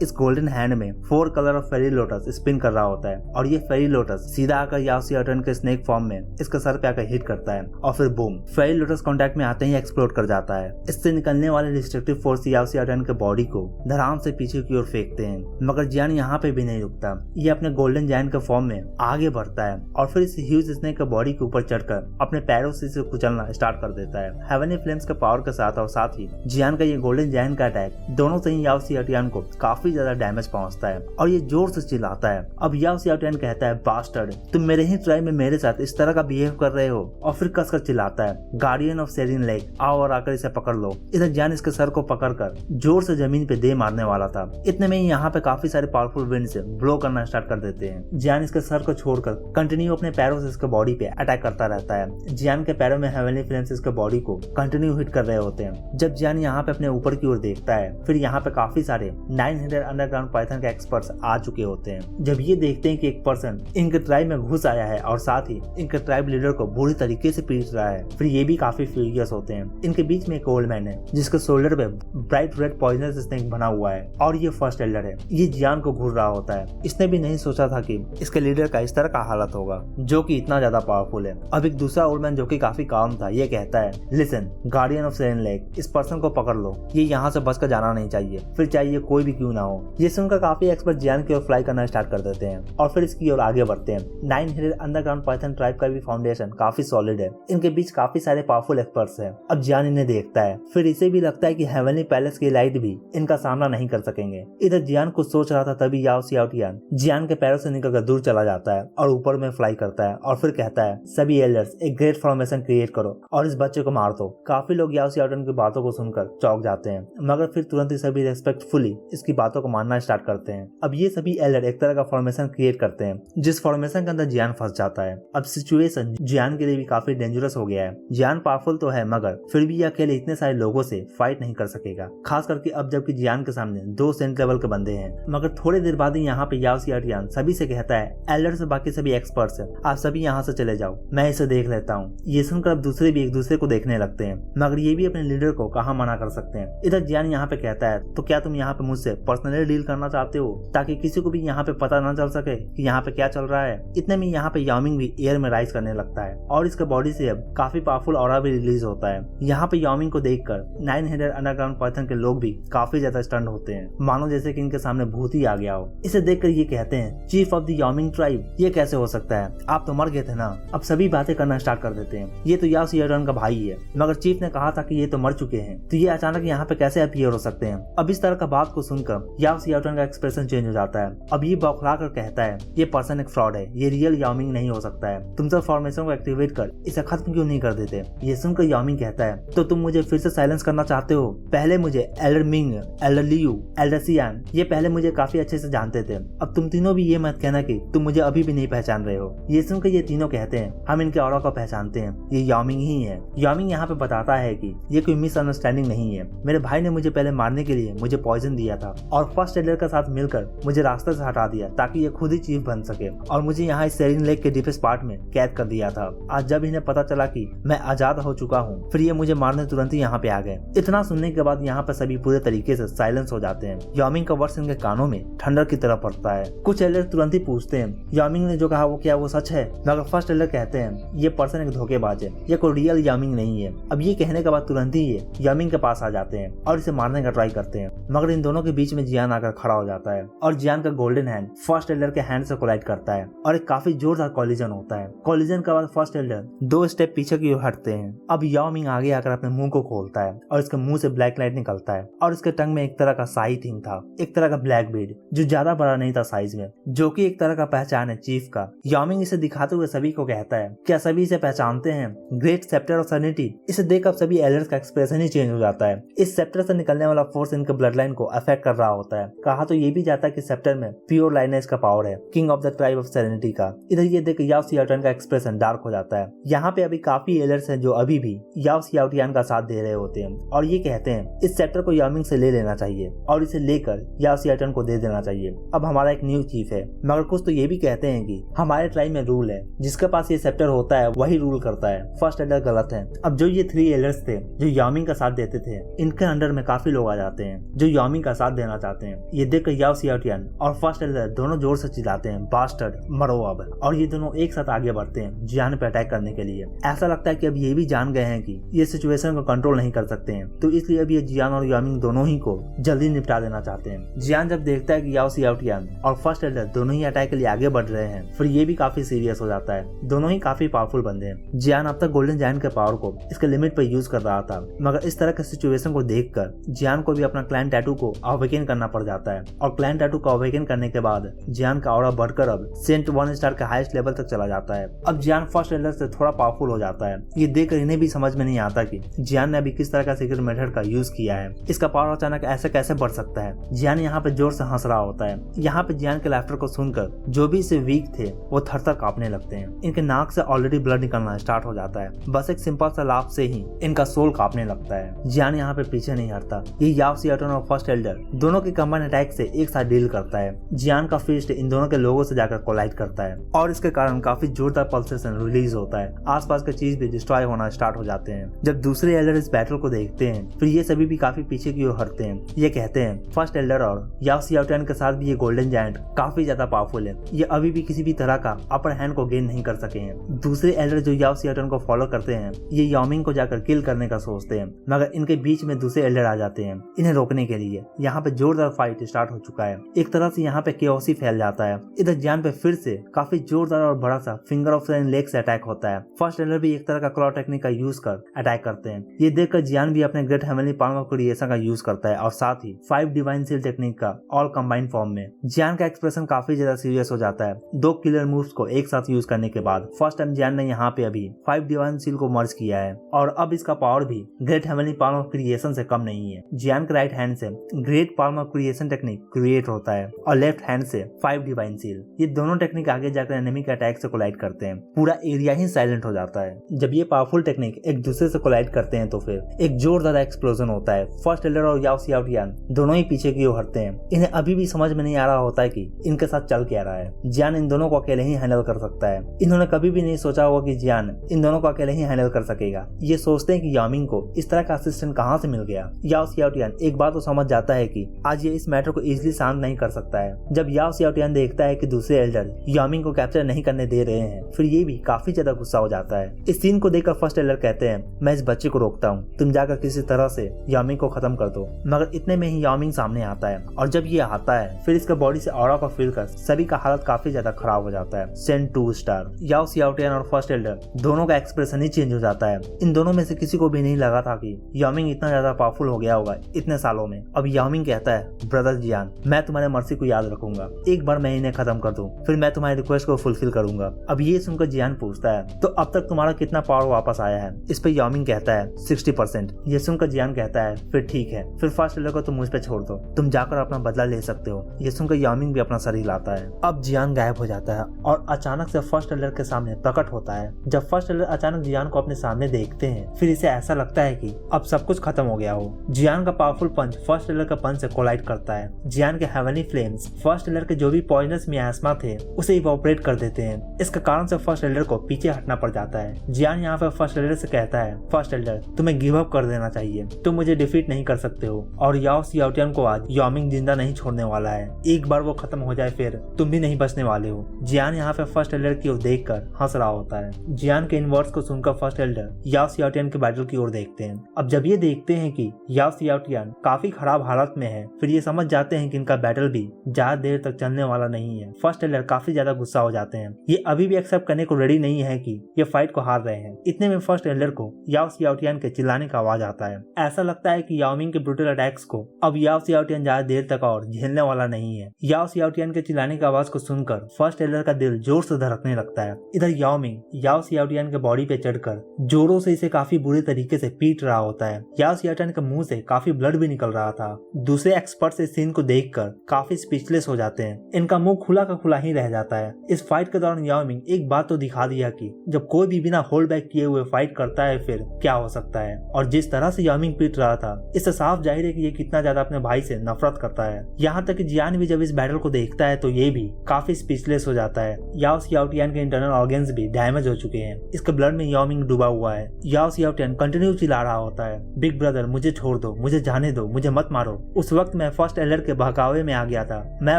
इस गोल्डन हैंड में 4 colour of fairy lotus spin कर रहा होता है और ये फेरी लोटस सीधा आकर याओ सियाओटन के स्नेक फॉर्म में इसके सर पे आकर हिट करता है और फिर बूम, फेरी लोटस कांटेक्ट में आते ही एक्सप्लोड कर जाता है। इससे निकलने वाले डिस्ट्रक्टिव फोर्स याओ सियाओटन के बॉडी को धड़ाम से पीछे की ओर फेंकते हैं। मगर जियान यहाँ पे भी नहीं रुकता, ये अपने गोल्डन जायंट के फॉर्म में आगे बढ़ता है और फिर इस ह्यूज स्नेक के बॉडी के ऊपर चढ़कर अपने पैरों से इसे कुचलना स्टार्ट कर देता है। हेवनली फ्लेम्स के पावर के साथ और साथ ही जियान का ये गोल्डन जायंट का अटैक दोनों से ही याओ सियाओटन को काफी ज्यादा डैमेज पहुंचता है और ये जोर से चिल्लाता है। अब याओ सियाओटन कहता है, बास्टर्ड, तुम मेरे ही ट्राइब में मेरे साथ इस तरह का बिहेव कर रहे हो, और फिर कसकर चिल्लाता है, गार्डियन ऑफ सेरिन लेक, आओ और आकर इसे पकड़ लो। इधर जियान इसके सर को पकड़कर जोर से जमीन पे दे मारने वाला था। इतने में ही यहाँ पे काफी सारे पावरफुल विंड से ब्लो करना स्टार्ट कर देते हैं। जियान इसके सर को छोड़कर कंटिन्यू अपने पैरों से इसके बॉडी पे अटैक करता रहता है। जियान के पैरों में हेवनली फ्लेम्स इसके बॉडी को कंटिन्यू हिट कर रहे होते हैं। जब जियान यहाँ पे अपने ऊपर की ओर देखता है, फिर यहाँ पे काफी सारे 900 अंडरग्राउंड पाइथन के एक्सपर्ट्स आ चुके होते हैं। जब ये देखते हैं कि एक पर्सन इनके ट्राइब में घुस आया है और साथ ही इनके ट्राइब लीडर को बुरी तरीके से पीट रहा है, फिर ये भी काफी फ्यूरियस होते हैं। इनके बीच में एक ओल्ड मैन है जिसके शोल्डर पे ब्राइट रेड पॉइजनस स्नेक बना हुआ है और ये फर्स्ट एल्डर है। ये जियान को घूर रहा होता है। इसने भी नहीं सोचा था कि इसके लीडर का इस तरह का हालत होगा जो कि इतना ज्यादा पावरफुल है। अब एक दूसरा ओल्ड मैन जो कि काफी काम था, ये कहता है, लिसन, गार्डियन ऑफ सेरेन लेक, इस पर्सन को पकड़ लो, ये यहाँ से बच कर जाना नहीं चाहिए, फिर चाहिए कोई भी क्यों ना हो। ये सुनकर काफी एक्सपर्ट जियान की ओर फ्लाई करना स्टार्ट कर देते हैं और फिर इसकी ओर आगे बढ़ते हैं। 900 अंडरग्राउंड पाइथन ट्राइब का भी फाउंडेशन काफी सॉलिड है। इनके बीच काफी सारे पावरफुल एक्सपर्ट्स हैं। अब जियान इन्हें देखता है, फिर इसे भी लगता है कि हेवनली पैलेस की लाइट भी इनका सामना नहीं कर सकेंगे। इधर जियान कुछ सोच रहा था, तभी याओ सियाओटन जियान के पैरों से निकलकर दूर चला जाता है और ऊपर में फ्लाई करता है और फिर कहता है, सभी एल्डर्स एक ग्रेट फॉर्मेशन क्रिएट करो और इस बच्चे को मार दो। काफी लोग याओ सियाओटन की बातों को सुनकर चौंक जाते हैं, मगर फिर तुरंत ही सभी रेस्पेक्टफुली इसकी बातों को मानना स्टार्ट करते हैं। अब ये सभी एल्डर एक तरह का फॉर्मेशन क्रिएट करते हैं जिस फॉर्मेशन के अंदर जियान फंस जाता है। अब सिचुएशन जियान के लिए भी काफी डेंजरस हो गया है। जियान पावरफुल तो है, मगर फिर भी ये अकेले इतने सारे लोगों से फाइट नहीं कर सकेगा, खास करके अब जबकि जियान के सामने 2 सेंट लेवल के बंदे हैं। मगर थोड़ी देर बाद ही यहाँ पे याओ सियाओटन सभी से कहता है, एल्डर से बाकी सभी एक्सपर्ट्स हैं, आप सभी यहाँ से चले जाओ, मैं इसे देख लेता हूँ। ये सुनकर अब दूसरे भी एक दूसरे को देखने लगते हैं, मगर ये भी अपने लीडर को कहाँ मना कर सकते हैं। इधर जियान यहाँ पे कहता है, तो क्या तुम यहाँ पे मुझसे पर्सनली डील करना चाहते हो ताकि किसी को भी यहाँ पे पता न चल सके कि यहाँ पे क्या चल रहा है। इतने में यहाँ पे याओमिंग भी एयर में राइज करने लगता है और इसके बॉडी से अब काफी पावरफुल ऑरा भी रिलीज होता है। यहाँ पे याओमिंग को देखकर 900 अंडरग्राउंड पाइथन के लोग भी काफी ज्यादा स्टंट होते हैं, मानो जैसे कि इनके सामने भूत ही आ गया हो। इसे देखकर ये कहते हैं, चीफ ऑफ द याओमिंग ट्राइब, ये कैसे हो सकता है, आप तो मर गए थे ना। अब सभी बातें करना स्टार्ट कर देते हैं, ये तो याओ सियाओटन का भाई है, मगर चीफ ने कहा था कि ये तो मर चुके हैं, तो ये अचानक यहाँ पे कैसे अपीयर हो सकते हैं। अब इस तरह का बात को सुनकर याओ सियाओटन का एक्सप्रेशन चेंज हो जाता है। अब ये बौखला कर कहता है, ये पर्सन एक फ्रॉड है, ये रियल याओमिंग नहीं हो सकता है, तुम सब फॉर्मेशन को एक्टिवेट कर इसे खत्म क्यों नहीं कर देते। ये सुनकर याओमिंग कहता है, तो तुम मुझे फिर से साइलेंस करना चाहते हो। पहले मुझे Elder Ming, Elder Liu, Elder सियान, ये पहले मुझे काफी अच्छे से जानते थे, अब तुम तीनों भी ये मत कहना कि तुम मुझे अभी भी नहीं पहचान रहे हो। ये सुनकर ये तीनों कहते हैं, हम इनके ऑरा को पहचानते हैं, ये याओमिंग ही है। याओमिंग यहाँ पे बताता है कि ये कोई मिसअंडरस्टैंडिंग नहीं है, मेरे भाई ने मुझे पहले मारने के लिए मुझे पॉइजन दिया था और फर्स्ट एल्डर के साथ मिलकर मुझे रास्ते से हटा दिया ताकि ये खुद ही चीफ बन सके और मुझे यहाँ इस सेरिन लेक के डीपेस्ट पार्ट में कैद कर दिया था। आज जब इन्हें पता चला कि मैं आजाद हो चुका हूँ, फिर ये मुझे मारने तुरंत ही यहाँ पे आ गए। इतना सुनने के बाद यहाँ पे सभी पूरे तरीके से साइलेंस हो जाते हैं। याओमिंग का वर्ड्स इनके कानों में ठंडर की तरह पड़ता है। कुछ एल्डर तुरंत ही पूछते हैं, याओमिंग ने जो कहा वो क्या वो सच है, मगर फर्स्ट एल्डर कहते हैं, ये पर्सन एक धोखेबाज है, ये कोई रियल याओमिंग नहीं है। अब ये कहने के बाद तुरंत ही ये याओमिंग के पास आ जाते हैं और इसे मारने का ट्राई करते हैं, मगर इन दोनों के बीच में जियान आकर खड़ा हो जाता है और जियान का गोल्डन हैंड फर्स्ट एल्डर के हैंड से कोलाइड करता है और एक काफी जोरदार कॉलिजन होता है। कॉलिजन के बाद फर्स्ट एल्डर 2 स्टेप पीछे की ओर हटते हैं। अब याओमिंग आगे आकर अपने मुंह को खोलता है और इसके मुंह से ब्लैक लाइट निकलता है और इसके टंग में एक तरह का साई थिंग था, एक तरह का ब्लैक बीड जो ज्यादा बड़ा नहीं था साइज में, जो कि एक तरह का पहचान है चीफ का। याओमिंग इसे दिखाते हुए सभी को कहता है, क्या सभी इसे पहचानते हैं, ग्रेट सेप्टर ऑफ सेरेनिटी। इसे देखकर सभी एल्डर्स का एक्सप्रेशन ही चेंज हो जाता है। इस सेप्टर से निकलने वाला फोर्स इनके ब्लड लाइन को अफेक्ट कर रहा होता है। कहा तो ये भी जाता है कि सेप्टर में प्योर लाइनेज का पावर है, king of the tribe of serenity का। इधर ये देख याओ सियाओटन का एक्सप्रेशन डार्क हो जाता है। यहाँ पे अभी काफी एल्डर्स हैं जो अभी भी याओ सियाओटन का साथ दे रहे होते हैं और ये कहते हैं इस सेप्टर को याओमिंग से ले लेना चाहिए और इसे लेकर याओ सियाओटन को दे देना चाहिए। अब हमारा एक न्यू चीफ है, मगर कुछ तो ये भी कहते हैं कि हमारे ट्राइब में रूल है, जिसके पास ये सेप्टर होता है वही रूल करता है। फर्स्ट एल्डर गलत है। अब जो ये 3 एल्डर्स थे जो याओमिंग का साथ देते थे, इनके अंडर में काफी लोग आ जाते हैं जो याओमिंग का साथ देना चाहते हैं। ये देखकर याओ सियाओटियन और फर्स्ट एल्डर दोनों जोर से चिल्लाते हैं, बास्टर्ड, मरो अब। और ये दोनों एक साथ आगे बढ़ते हैं जियान पे अटैक करने के लिए। ऐसा लगता है कि अब ये भी जान गए हैं कि ये सिचुएशन को कंट्रोल नहीं कर सकते हैं, तो इसलिए अब ये जियान और याओमिंग दोनों ही को जल्दी निपटा देना चाहते हैं। जियान जब देखता है कि याओ सियाओटियन और फर्स्ट एल्डर दोनों ही अटैक के लिए आगे बढ़ रहे हैं, फिर ये भी काफी सीरियस हो जाता है। दोनों ही काफी पावरफुल बंदे हैं। जियान अब तक गोल्डन जायंट के पावर को इसके लिमिट पर यूज कर रहा था, मगर इस तरह के सिचुएशन को देखकर जियान को भी अपना क्लैन टैटू को अवेकन करना पड़ जाता है। और क्लैन टैटू को अवेकन करने के बाद जियान का ऑरा बढ़कर अब सेंट 1 स्टार के हाईएस्ट लेवल तक चला जाता है। अब जियान फर्स्ट एल्डर से थोड़ा पावरफुल हो जाता है। ये देखकर इन्हें भी समझ में नहीं आता कि जियान ने अभी किस तरह का सीक्रेट मेथड का यूज किया है। इसका पावर अचानक ऐसे कैसे बढ़ सकता है। जियान यहाँ पे जोर से हंस रहा होता है। यहाँ पे जियान के लाफ्टर को सुनकर जो भी इसे वीक थे वो थर-थर कांपने लगते हैं। इनके नाक से ऑलरेडी ब्लड निकलना स्टार्ट हो जाता है। बस एक सिंपल सा लाफ से ही इनका सोल कांपने लगता है। जियान यहाँ पे पीछे नहीं हटता। ये याओ सियाओटियन और फर्स्ट एल्डर दोनों के कंबाइन अटैक से एक साथ डील करता है। जियान का फिस्ट इन दोनों के लोगों से जाकर कोलाइड करता है और इसके कारण काफी जोरदार पल्सेशन रिलीज होता है। आसपास के चीज भी डिस्ट्रॉय होना स्टार्ट हो जाते हैं। जब दूसरे एल्डर इस बैटल को देखते हैं फिर ये सभी भी काफी पीछे की ओर हटते हैं। ये कहते हैं फर्स्ट एल्डर और याओ सियाओटियन के साथ भी ये गोल्डन जायंट काफी ज्यादा पावरफुल है। ये अभी भी किसी भी तरह का अपर हैंड को गेन नहीं कर सके हैं। दूसरे एल्डर जो याओ सियाओटियन को फॉलो करते हैं ये याओमिंग को जाकर किल करने का सोचते हैं, मगर इनके बीच में दूसरे एल्डर आ जाते हैं इन्हें रोकने के लिए। यहाँ पे जोरदार फाइट स्टार्ट हो चुका है। एक तरह से यहाँ पे केओस ही फैल जाता है। इधर जियान पे फिर से काफी जोरदार और बड़ा सा फिंगर ऑफ सेवन लेग से अटैक होता है। फर्स्ट एल्डर भी एक तरह का क्लॉ टेक्निक का यूज कर अटैक करते हैं। ये देखकर जियान भी अपने great heavenly palm of creation का यूज करता है और साथ ही 5 डिवाइन सील टेक्निक का ऑल कंबाइंड फॉर्म में। जियान का एक्सप्रेशन काफी ज्यादा सीरियस हो जाता है। 2 किलर मूव्स को एक साथ यूज करने के बाद फर्स्ट टाइम जियान ने यहाँ पे अभी 5 डिवाइन सील को मर्ज किया है और अब इसका पावर भी great heavenly palm of creation से कम नहीं है। जियान के राइट हैंड से great palm of creation technique create होता है और लेफ्ट हैंड से 5 डिवाइन सील। ये दोनों टेक्निक आगे जाकर एनिमी के अटैक से कोलाइड करते हैं। पूरा एरिया ही साइलेंट हो जाता है। जब ये पावरफुल टेक्निक एक दूसरे से कोलाइड करते हैं तो फिर एक जोरदार एक्सप्लोजन होता है। फर्स्ट एल्डर और याओ सियाओटियन दोनों ही पीछे की ओर हटते हैं। इन्हें अभी भी समझ में नहीं आ रहा होता है कि इनके साथ चल क्या रहा है। जियान इन दोनों को अकेले ही हैंडल कर सकता है। इन्होंने कभी भी नहीं सोचा होगा कि जियान इन दोनों को अकेले ही हैंडल कर सकेगा। ये सोचते हैं कि याओमिंग को इस तरह का असिस्टेंट कहाँ से मिल गया। याओ सियाओटियन एक बात तो समझ जाता है कि आज ये इस मैटर को इजीली शांत नहीं कर सकता है। जब याओ सियाओटियन देखता है कि दूसरे एल्डर याओमिंग को कैप्चर नहीं करने दे रहे हैं फिर ये भी काफी ज्यादा गुस्सा हो जाता है। इस सीन को देखकर फर्स्ट एल्डर कहते हैं मैं इस बच्चे को रोकता हूँ, तुम जाकर किसी तरह से याओमिंग को खत्म कर दो। मगर इतने में ही याओमिंग सामने आता है और जब ये आता है फिर इसके बॉडी से ऑरा को फील कर सभी का हालत काफी ज्यादा खराब हो जाता है। सेंट 2 स्टार। याओ सियाओटियन और फर्स्ट एल्डर दोनों का एक्सप्रेशन ही चेंज हो जाता है। इन दोनों में से किसी को भी नहीं लगा था कि याओमिंग इतना ज्यादा पावरफुल हो गया होगा इतने सालों में। अब याओमिंग कहता है ब्रदर जियान मैं तुम्हारे मर्सी को याद रखूंगा, एक बार मैं इन्हें खत्म कर दूं फिर मैं तुम्हारी रिक्वेस्ट को फुलफिल करूंगा। अब ये सुनकर जियान पूछता है तो अब तक तुम्हारा कितना पावर वापस आया है। इस पर याओमिंग कहता है 60%। ये सुनकर जियान कहता है फिर ठीक है, फिर फर्स्ट एल्डर को तुम मुझ पे छोड़ दो, तुम जाकर अपना बदला ले सकते हो। ये सुनकर याओमिंग भी अपना सर हिलाता है। अब जियान गायब हो जाता है और अचानक से फर्स्ट एल्डर के सामने प्रकट होता है। जब फर्स्ट एल्डर अचानक जियान को अपने सामने देखते हैं फिर इसे ऐसा लगता है कि अब सब कुछ खत्म हो गया हो। जियान का पावरफुल पंच फर्स्ट एल्डर का पंच से कोलाइड करता है। जियान के हेवनली फ्लेम्स फर्स्ट एल्डर के जो भी पॉइजनस मियास्मा थे उसे इवोपरेट कर देते हैं। इसके कारण से फर्स्ट एल्डर को पीछे हटना पड़ जाता है। जियान यहाँ पर फर्स्ट एल्डर से कहता है फर्स्ट एल्डर तुम्हें गिव अप कर देना चाहिए, तुम मुझे डिफीट नहीं कर सकते हो और याओ सियाओटियन को आज याओमिंग जिंदा नहीं छोड़ने वाला है। एक बार वो खत्म हो जाए फिर तुम भी नहीं बचने वाले हो। जियान यहाँ पे फर्स्ट एल्डर की ओर देखकर हंस रहा होता है। जियान के इन वर्ड्स को सुनकर फर्स्ट एल्डर याओ सियाओटियन के बैटल की ओर देखते हैं। अब जब ये देखते हैं कि याओ सियाओटियन काफी खराब हालत में है फिर ये समझ जाते हैं कि इनका बैटल भी ज्यादा देर तक चलने वाला नहीं है। फर्स्ट एल्डर काफी ज्यादा गुस्सा हो जाते हैं। ये अभी भी एक्सेप्ट करने को रेडी नहीं है कि ये फाइट को हार रहे हैं। इतने में फर्स्ट एल्डर को याओ सियाओटियन के चिल्लाने का आवाज आता है। ऐसा लगता है कि याओमिंग के ब्रूटल अटैक्स को अब याओ सियाओटियन ज्यादा देर तक और झेलने वाला नहीं है। याओ सियाओटियन के चिल्लाने की आवाज को सुनकर फर्स्ट एल्डर का दिल जोर से धड़कने लगता है। इधर याओमिंग याओ सियाओटियन के बॉडी पे चढ़कर जोरों से इसे काफी बुरे तरीके से पीट रहा होता है। याओ सियाओटियन के मुंह से काफी ब्लड भी निकल रहा था। दूसरे एक्सपर्ट्स इस सीन को देखकर काफी स्पीचलेस हो जाते हैं। इनका मुंह खुला का खुला ही रह जाता है। इस फाइट के दौरान याओमिंग एक बात तो दिखा दिया कि जब कोई भी बिना होल्ड बैक किए हुए फाइट करता है फिर क्या हो सकता है। और जिस तरह से याओमिंग पीट रहा था इससे साफ जाहिर है कि ये कितना ज्यादा अपने भाई से नफरत करता है। यहाँ तक कि जियान भी जब इस बैटल को देखता है तो ये भी काफी स्पीचलेस हो जाता है। याओ सियाओटियन के इंटरनल ऑर्गन्स भी डैमेज हो चुके हैं। इसके ब्लड में याओमिंग डूबा हुआ है। याओ सियाओटियन कंटिन्यू चिल्ला रहा होता है बिग ब्रदर मुझे छोड़ दो, मुझे जाने दो, मुझे मत मारो। उस वक्त मैं फर्स्ट एलर के बहकावे में आ गया था, मैं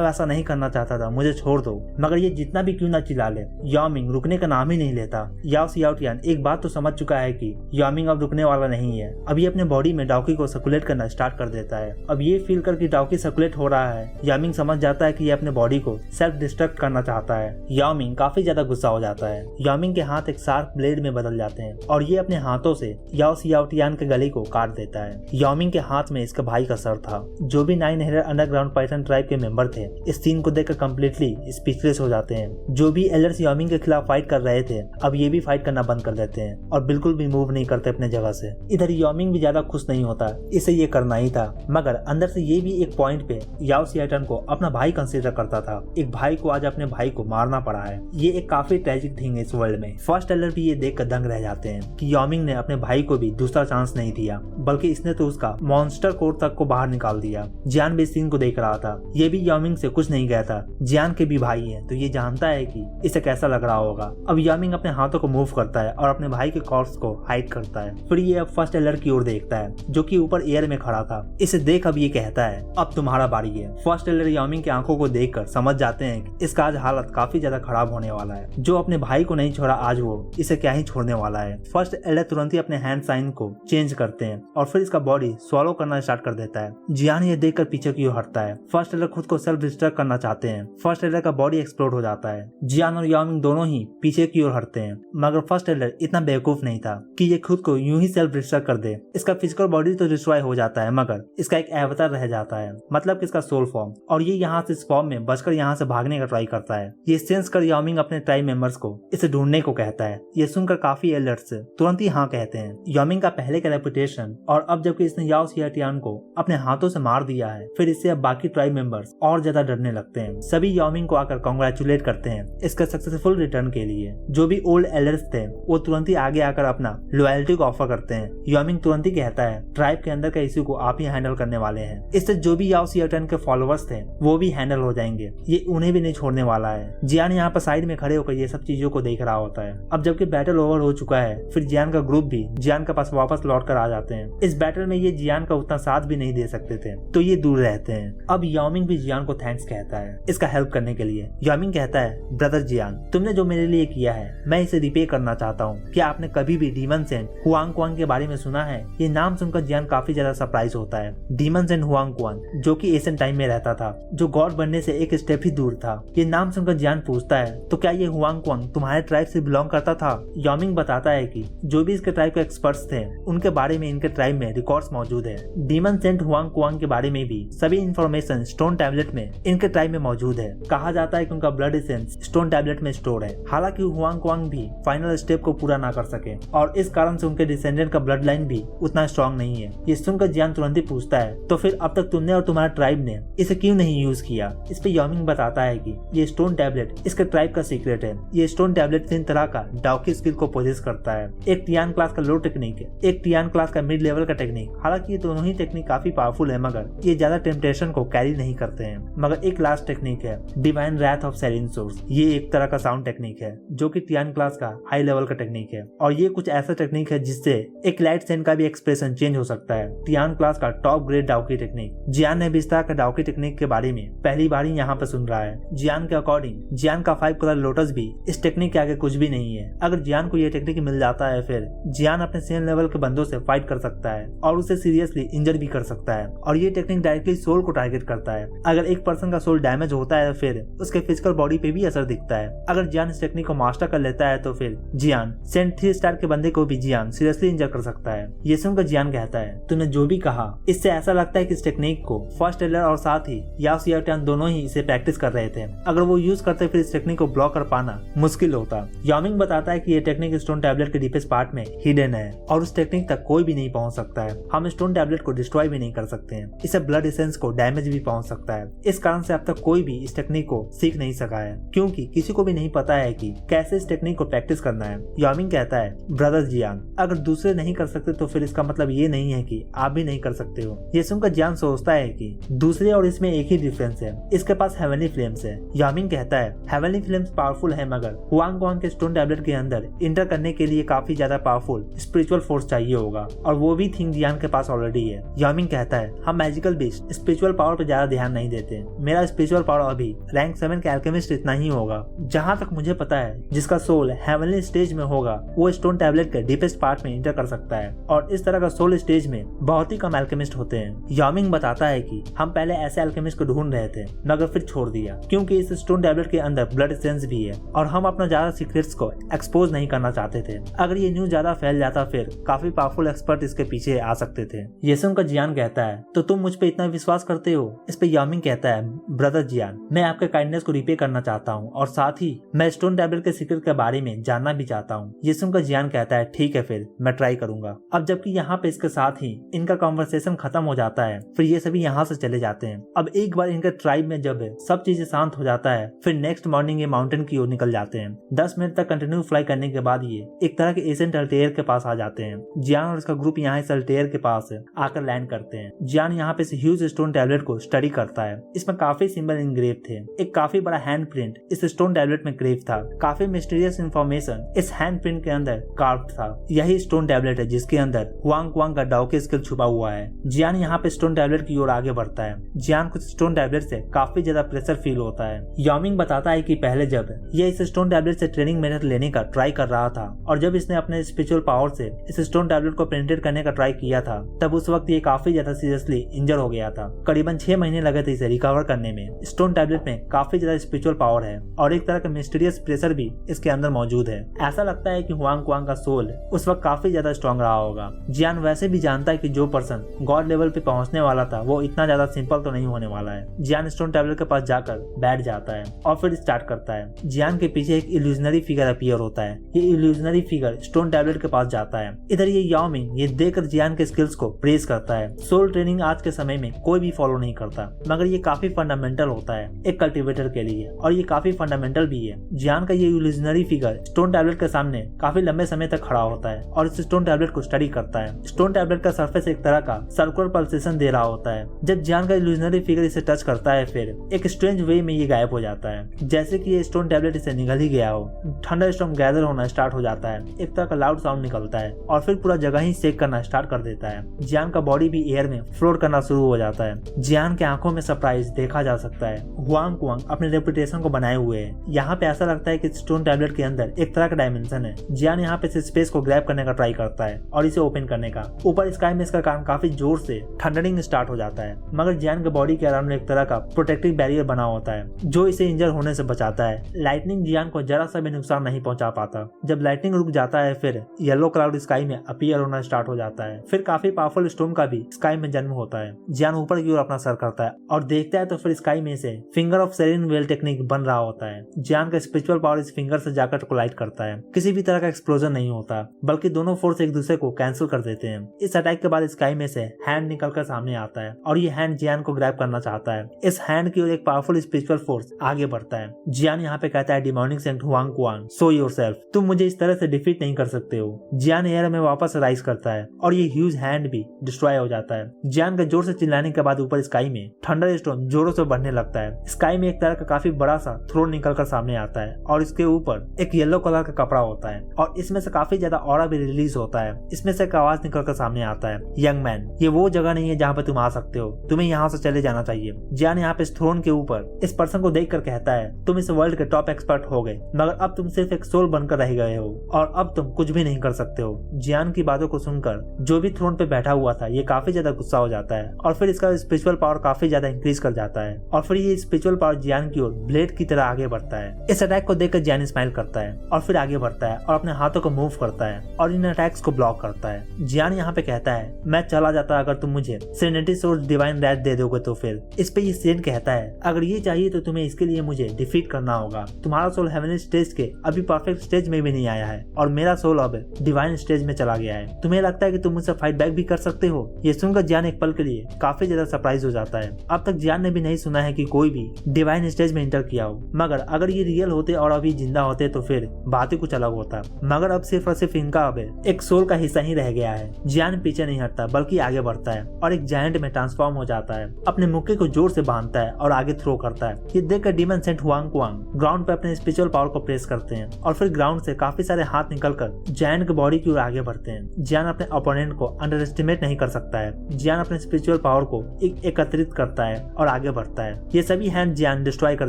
वैसा नहीं करना चाहता था, मुझे छोड़ दो। मगर ये जितना भी क्यों ना चिल्ला ले, याओ मिंग रुकने का नाम ही नहीं लेता। याओ सियाओटियान एक बात तो समझ चुका है कि याओ मिंग अब रुकने वाला नहीं है। अब ये अपने बॉडी में डाओकी को सर्कुलेट करना स्टार्ट कर देता है। अब ये फील करके डाओकी सर्कुलेट हो रहा है, याओ मिंग समझ जाता है कि ये अपने बॉडी को सेल्फ डिस्ट्रक्ट करना चाहता है। याओ मिंग काफी ज्यादा गुस्सा हो जाता है। याओ मिंग के हाथ एक शार्प ब्लेड में बदल जाते हैं और ये अपने हाथों से याओ सियाओटियान के गले को काट देता है। याओ मिंग के हाथ में इसके भाई का सर था। जो भी 9 अंडरग्राउंड पाइथन ट्राइब के मेंबर थे इस सीन को देखकर कम्प्लीटली स्पीचलेस हो जाते हैं। जो भी एलर्स याओ मिंग के खिलाफ फाइट कर रहे थे अब ये भी फाइट करना बंद कर देते हैं और बिल्कुल भी मूव नहीं करते अपने जगह से। इधर याओ मिंग भी ज्यादा खुश नहीं होता, इसे ये करना ही था, मगर अंदर से ये भी एक पॉइंट पे याओ सियाओटियान को अपना भाई कंसीडर करता था। एक भाई को आज अपने भाई को मारना पड़ा है, ये एक काफी ट्रेजिक थिंग है इस वर्ल्ड में। फर्स्ट एलर भी ये देख कर दंग रह जाते हैं कि याओ मिंग ने अपने भाई को भी दूसरा चांस नहीं दिया, बल्कि इसने तो उसका मॉन्स्टर कोड तक को बाहर निकाल दिया। जियान भी इस सीन को देख रहा था, ये भी याओ मिंग से कुछ नहीं गया था। जियान के भी भाई हैं तो ये जानता है कि इसे कैसा लग रहा होगा। अब याओ मिंग अपने हाथों को मूव करता है और अपने भाई के कॉर्प्स को हाइड करता है। फिर ये अब फर्स्ट एलर की ओर देखता है जो कि ऊपर एयर में खड़ा था। इसे देख अब ये कहता है अब तुम्हारा बारी है। फर्स्ट एलर याओ मिंग की आंखों को देखकर समझ जाते हैं कि इसका आज हालत काफी ज्यादा खराब होने वाला है। जो अपने भाई को नहीं छोड़ा आज वो इसे क्या ही छोड़ने वाला है। फर्स्ट एलर तुरंत ही अपने हैंड साइन को चेंज करते हैं और फिर इसका बॉडी स्वॉलो करना स्टार्ट कर देता है। जियान ये देखकर पीछे की ओर हटता है। फर्स्ट एलर खुद को सेल्फ डिस्ट्रक्ट करना चाहते हैं। फर्स्ट एलर का बॉडी एक्सप्लोड हो जाता है। जियान और याओ मिंग दोनों ही पीछे की ओर हटते हैं, मगर फर्स्ट एलर इतना बेवकूफ नहीं था कि ये खुद को यूं ही सेल्फ डिस्ट्रक्ट कर दे। इसका फिजिकल बॉडी तो डिस्ट्रॉय हो जाता है, मगर इसका एक अवतार रह जाता है, मतलब कि इसका सोल फॉर्म, और ये यहाँ से इस फॉर्म में बचकर यहाँ से भागने का ट्राई करता है। ये सेंस कर याओ मिंग अपने ट्राइब मेंबर्स को इसे ढूंढने को कहता है। ये सुनकर काफी एलर्ट्स तुरंत ही हाँ कहते हैं। याओ मिंग का पहले का रेपुटेशन और अब जबकि इसने याओ सियाओटियान को अपने हाथों से मार दिया है, फिर इससे अब बाकी ट्राइब मेंबर्स और ज्यादा डरने लगते हैं। सभी याओ मिंग को आकर कांग्रेचुलेट करते हैं इसके सक्सेसफुल रिटर्न के लिए। जो भी ओल्ड एलर्ट्स थे वो तुरंत ही आगे आकर अपना लॉयल्टी को ऑफर करते हैं। याओ मिंग तुरंत ही कहता है ट्राइब के अंदर का इश्यू को आप ही हैंडल करने वाले हैं। इससे जो भी याओ सियाओटियान के फॉलोअर्स थे वो भी हैंडल हो जाएंगे, ये उन्हें भी नहीं छोड़ने वाला है। जियान यहाँ पर साइड में खड़े होकर ये सब चीजों को देख रहा होता है। अब जबकि बैटल ओवर हो चुका है फिर जियान का ग्रुप भी जियान के पास वापस लौट कर आ जाते हैं। इस बैटल में ये जियान का उतना साथ भी नहीं दे सकते थे तो ये दूर रहते हैं। अब याओ मिंग भी जियान को थैंक्स कहता है इसका हेल्प करने के लिए। याओ मिंग कहता है ब्रदर जियान, तुमने जो मेरे लिए किया है मैं इसे रिपे करना चाहता हूँ। क्या आपने कभी भी डीमन सेंट हुआंग कुआन के बारे में सुना है? ये नाम सुनकर जियान काफी ज्यादा सरप्राइज होता है। डीमन सेंट हुआंग कुआन जो कि एशियन टाइम में रहता था, जो गॉड बनने से एक स्टेप ही दूर था। ये नाम सुनकर जियान पूछता है तो क्या ये हुआंग कुआन तुम्हारे ट्राइब से बिलोंग करता था? याओ मिंग बताता है कि जो भी इसके ट्राइब के एक्सपर्ट्स थे उनके बारे में इनके ट्राइब में रिकॉर्ड्स मौजूद है। डीमन सेंट हुआंग कुआन के बारे में भी सभी इंफॉर्मेशन स्टोन टैबलेट में इनके ट्राइब में मौजूद है। कहा जाता है कि उनका ब्लड एसेंस स्टोन टैबलेट में स्टोर है। हालांकि हुआंग कुआन भी फाइनल स्टेप को पूरा ना कर सके और इस कारण से उनके डिसेंडेंट का ब्लड लाइन भी उतना स्ट्रॉन्ग नहीं है। ये सुनकर जियान तुरंत ही पूछता है तो फिर अब तक तुमने और तुम्हारा ट्राइब ने इसे क्यों नहीं यूज किया? इस पे याओ मिंग बताता है कि ये स्टोन टैबलेट इसके ट्राइब का सीक्रेट है। ये स्टोन टैबलेट 3 तरह का डाओकी स्किल को पोजेस करता है। एक टियान क्लास का लो टेक्निक है, एक टियान क्लास का मिड लेवल का टेक्निक। हालांकि ये दोनों ही टेक्निक काफी पावरफुल है, मगर ये ज्यादा टेम्पटेशन को कैरी नहीं करते हैं। मगर एक लास्ट टेक्निक है divine wrath of serene source. ये एक तरह का साउंड टेक्निक है जो कि टियान क्लास का हाई लेवल का टेक्निक है, और ये कुछ ऐसा टेक्निक है जिससे एक लाइट सेंट का भी एक्सप्रेशन चेंज हो सकता है। टियान क्लास का टॉप ग्रेड डाओकी टेक्निक। जियान ने भी इस तरह का डाओकी टेक्निक के बारे में पहली बार ही यहाँ पर सुन रहा है। जियान के अकॉर्डिंग जियान का 5 कलर लोटस भी इस टेक्निक के आगे कुछ भी नहीं है। अगर जियान को ये टेक्निक मिल जाता है फिर जियान अपने सेम लेवल के बंदों से फाइट कर सकता है और उसे सीरियसली इंजर भी कर सकता है। और ये टेक्निक डायरेक्टली सोल को टारगेट करता है। अगर एक पर्सन का सोल डैमेज होता है फिर उसके फिजिकल बॉडी पे भी असर दिखता है। अगर जियान इस टेक्निक को मास्टर कर लेता है तो फिर जियान सेंट 3 स्टार के बंदे को भी जियान सीरियसली इंजर कर सकता है। ये सुनकर जियान कहता है तुमने जो भी कहा इससे ऐसा लगता है कि इस टेक्निक को फर्स्ट एलर और साथ ही याओ सियाओटियान दोनों ही इसे प्रैक्टिस कर रहे थे। अगर वो यूज करते फिर इस टेक्निक को ब्लॉक कर पाना मुश्किल होता। याओ मिंग बताता है कि ये टेक्निक स्टोन टैबलेट के डीपेस्ट पार्ट में हिडन है और उस टेक्निक तक कोई भी नहीं पहुंच सकता है। हम स्टोन टैबलेट को डिस्ट्रॉय भी नहीं कर सकते हैं, इसे ब्लड एसेंस को डैमेज भी पहुंच सकता है। इस कारण से अब तक कोई भी इस टेक्निक को सीख नहीं सका है, क्योंकि किसी को भी नहीं पता है कि कैसे इस टेक्निक को प्रैक्टिस करना है। याओ मिंग कहता है ब्रदर जियान, अगर दूसरे नहीं कर सकते तो फिर इसका मतलब ये नहीं है कि आप भी नहीं कर सकते हो। ये सुनकर जियान सोचता है कि दूसरे और इसमें एक ही डिफरेंस है, इसके पास हेवनली फ्लेम्स है। याओ मिंग कहता है हेवनली फ्लेम्स पावरफुल है, मगर हुआंग कुआन के स्टोन टैबलेट के अंदर इंटर करने के लिए काफी ज्यादा पावरफुल स्पिरिचुअल फोर्स चाहिए होगा, और वो भी थिंग जियान के पास ऑलरेडी है। यामिंग कहता है हम मैजिकल बीस्ट स्पिरिचुअल पावर पे ज्यादा ध्यान नहीं देते, मेरा स्पिरिचुअल पावर अभी रैंक 7 के अल्केमिस्ट इतना ही होगा। जहाँ तक मुझे पता है जिसका सोल हेवनली स्टेज में होगा वो स्टोन टैबलेट के डीपेस्ट पार्ट में इंटर कर सकता है, और इस तरह का सोल स्टेज में बहुत ही कम अल्केमिस्ट होते हैं। यामिंग बताता है कि हम पहले ऐसे अल्केमिस्ट को ढूंढ रहे थे मगर फिर छोड़ दिया क्योंकि इस स्टोन टैबलेट के अंदर ब्लड एसेंस भी है और हम अपना ज्यादा सीक्रेट्स को एक्सपोज नहीं करना चाहते थे। अगर ये न्यूज ज्यादा फैल जाता फिर काफी पावरफुल एक्सपर्ट इसके पीछे आ सकते थे। ये सुनकर जियान कहता है तो तुम मुझ पे इतना विश्वास करते हो? इस पे यामिंग कहता है ब्रदर जियान, मैं आपके काइंडनेस को रिपे करना चाहता हूँ और साथ ही मैं स्टोन टैबलेट के सीक्रेट के बारे में जानना भी चाहता हूँ। ये सुनकर जियान कहता है ठीक है फिर मैं ट्राई करूंगा। अब जबकि यहाँ पे इसके साथ ही इनका कॉन्वर्सेशन खत्म हो जाता है फिर ये सभी यहाँ से चले जाते हैं। अब एक बार इनके ट्राइब में जब सब चीजें शांत हो जाता है फिर नेक्स्ट मॉर्निंग ये माउंटेन की ओर निकल जाते हैं। 10 मिनट तक कंटिन्यू फ्लाई करने के बाद ये एक तरह के एशियंट अल्टेयर के पास आ जाते हैं। जियान और इसका ग्रुप यहाँ इस अल्टेयर के पास आकर लैंड करते हैं। जियान यहाँ पे इस ह्यूज स्टोन टैबलेट को स्टडी करता है। इसमें काफी सिंबल इंग्रेव थे, एक काफी बड़ा हैंड प्रिंट इस स्टोन टैबलेट में ग्रेव था, काफी मिस्टीरियस इंफॉर्मेशन इस हैंड प्रिंट के अंदर कार्व्ड था। यही स्टोन टैबलेट है जिसके अंदर हुआंग कुआंग का डाओके स्किल छुपा हुआ है। जियान यहाँ पे स्टोन टैबलेट की ओर आगे बढ़ता है। जियान कुछ स्टोन टैबलेट से काफी ज्यादा प्रेशर फील होता है। यामिंग बताता है कि पहले जब ये इस स्टोन टैबलेट से ट्रेनिंग मेथड लेने का ट्राई कर रहा था और जब इसने अपने स्पिरिचुअल पावर से इस स्टोन टैबलेट को पेनिट्रेट करने का ट्राई किया था तब उस वक्त ये काफी ज्यादा सीरियसली इंजर हो गया था। करीबन 6 महीने लगे थे इसे रिकवर करने में। स्टोन टैबलेट में काफी ज्यादा स्पिरिचुअल पावर है और एक तरह का मिस्टीरियस प्रेशर भी इसके अंदर मौजूद है। ऐसा लगता है कि हुआंग कुआंग का सोल उस वक्त काफी ज्यादा स्ट्रॉन्ग रहा होगा। जियान वैसे भी जानता है कि जो पर्सन गॉड लेवल पे पहुंचने वाला था वो इतना ज्यादा सिंपल तो नहीं होने वाला है। जियान स्टोन टैबलेट के पास जाकर बैठ जाता है और फिर स्टार्ट करता है। जियान के पीछे एक इल्यूजनरी फिगर अपीयर होता है। ये इल्यूजनरी फिगर स्टोन टैबलेट के पास जाता है। इधर ये याओमिंग ये देखकर जियान के स्किल्स को प्रेज करता है। सोल ट्रेनिंग आज के समय में कोई भी फॉलो नहीं करता मगर ये काफी फंडामेंटल होता है एक कल्टिवेटर के लिए और ये काफी फंडामेंटल भी है। जियान का ये इल्यूजनरी फिगर स्टोन टैबलेट के सामने काफी लंबे समय तक खड़ा होता है और इस स्टोन टैबलेट को स्टडी करता है। स्टोन टैबलेट का सरफेस एक तरह का सर्कुलर पल्सेशन दे रहा होता है। जब जियान का इल्यूजनरी फिगर इसे टच करता है फिर एक स्ट्रेंज वे में ये गायब हो जाता है, जैसे कि ये स्टोन टैबलेट इसे निगल ही गया हो। थंडरस्टॉर्म गैदर होना स्टार्ट हो जाता है, एक तरह का लाउड साउंड निकलता है और फिर पूरा जगह ही शेक करना स्टार्ट कर देता है। जियान का बॉडी भी एयर में फ्लोट करना शुरू हो जाता है। जियान के आंखों में सरप्राइज देखा जा सकता है। हुआंग कुआंग अपने रेपुटेशन को बनाए हुए है। यहाँ पे ऐसा लगता है कि स्टोन टैबलेट के अंदर एक तरह का डायमेंशन है। जियान यहाँ पे स्पेस को ग्रैब करने का ट्राई करता है और इसे ओपन करने का। ऊपर स्काई में इसका काम काफी जोर से थंडरिंग स्टार्ट हो जाता है मगर जियान के बॉडी के अराउंड एक तरह का प्रोटेक्टिव बैरियर बना होता है जो इसे इंजर होने से बचाता है। लाइटनिंग जियान को जरा सा भी नुकसान नहीं पहुंचा पाता। जब लाइटनिंग रुक जाता है फिर येलो क्लाउड स्काई में अपीयर होना स्टार्ट हो जाता है। फिर काफी पावरफुल स्टॉर्म का भी स्काई में जन्म होता है। जियान ऊपर की ओर अपना सर करता है और देखता है तो फिर स्काई में से फिंगर ऑफ सेरेन वेल टेक्निक बन रहा होता है। जियान का स्पिरिचुअल पावर इस फिंगर से जाकर कोलाइड करता है। किसी भी तरह का एक्सप्लोजन नहीं होता बल्कि दोनों फोर्स एक दूसरे को कैंसिल कर देते हैं। इस अटैक के बाद स्काई में से हैंड निकलकर सामने आता है और ये हैंड जियान को ग्रैब करना चाहता है। इस हैंड की ओर एक पावरफुल स्पिरिचुअल फोर्स आगे बढ़ता है। जियान यहाँ पे कहता है डिमोनिक सेंट हुआंग कुआंग, सो योरसेल्फ, तुम मुझे इस तरह से डिफीट नहीं कर सकते हो। जियान एयर में वापस राइज करता है और ये ह्यूज हैंड भी डिस्ट्रॉय हो जाता है। जियान के जोर से चिल्लाने के बाद ऊपर स्काई में थंडर स्टॉर्म जोरों से बढ़ने लगता है। स्काई में एक तरह का काफी बड़ा सा थ्रोन निकलकर सामने आता है और इसके ऊपर एक येलो कलर का कपड़ा होता है और इसमें से काफी ज्यादा ऑरा भी रिलीज होता है। इसमें से एक आवाज निकलकर सामने आता है, यंग मैन, ये वो जगह नहीं है जहाँ पे तुम आ सकते हो, तुम्हें यहाँ से चले जाना चाहिए। जियान यहाँ पे इस थ्रोन के ऊपर इस पर्सन को देखकर कहता है, तुम इस वर्ल्ड के टॉप एक्सपर्ट हो गए मगर अब तुम सिर्फ एक सोल बनकर रह गए हो और अब तुम कुछ भी नहीं कर सकते हो। जियान की बातों को सुनकर जो भी थ्रोन पे बैठा हुआ था ये काफी ज्यादा गुस्सा हो जाता है और फिर इसका स्पिरिचुअल पावर काफी ज्यादा इंक्रीज कर जाता है और फिर ये स्पिरिचुअल पावर जियान की ओर ब्लेड की तरह आगे बढ़ता है। इस अटैक को देखकर जियान स्माइल करता है और फिर आगे बढ़ता है और अपने हाथों को मूव करता है और इन अटैक्स को ब्लॉक करता है। जियान यहाँ पे कहता है, मैं चला जाता अगर तुम मुझे सेरेनिटी सोर्स डिवाइन रैथ दे दोगे तो फिर। इस पे ये सेन कहता है, अगर ये चाहिए तो तुम्हें इसके लिए मुझे डिफीट करना होगा। तुम्हारा सोल हेवनली स्टेज के अभी परफेक्ट स्टेज में भी नहीं आया है और मेरा सोल अब डिवाइन स्टेज में चला गया है। तुम्हें लगता है कि तुम मुझसे फाइट बैक भी कर सकते हो? ये सुनकर जियान एक पल के लिए काफी ज्यादा सरप्राइज हो जाता है। अब तक जियान ने भी नहीं सुना है कि कोई भी डिवाइन स्टेज में इंटर किया हो, मगर अगर ये रियल होते और अभी जिंदा होते तो फिर बात ही कुछ अलग होता। मगर अब सिर्फ और सिर्फ इनका अब एक सोल का हिस्सा ही रह गया है। जियान पीछे नहीं हटता बल्कि आगे बढ़ता है और एक जायंट में ट्रांसफॉर्म हो जाता है। अपने मुक्के को जोर से बांधता है और आगे थ्रो करता है। ये देखकर demon Saint Huang Kuang ground पे अपने स्पिरिचुअल पावर को प्रेस करते हैं और फिर ग्राउंड से काफी सारे हाथ निकलकर जायंट की बॉडी की ओर आगे बढ़ते हैं। जियान अपने ओपोनेंट को अंडर एस्टिमेट नहीं कर सकता है। जियान अपने स्पिरिचुअल पावर को एकत्रित करता है और आगे बढ़ता है। ये सभी हैंड जियान डिस्ट्रॉय कर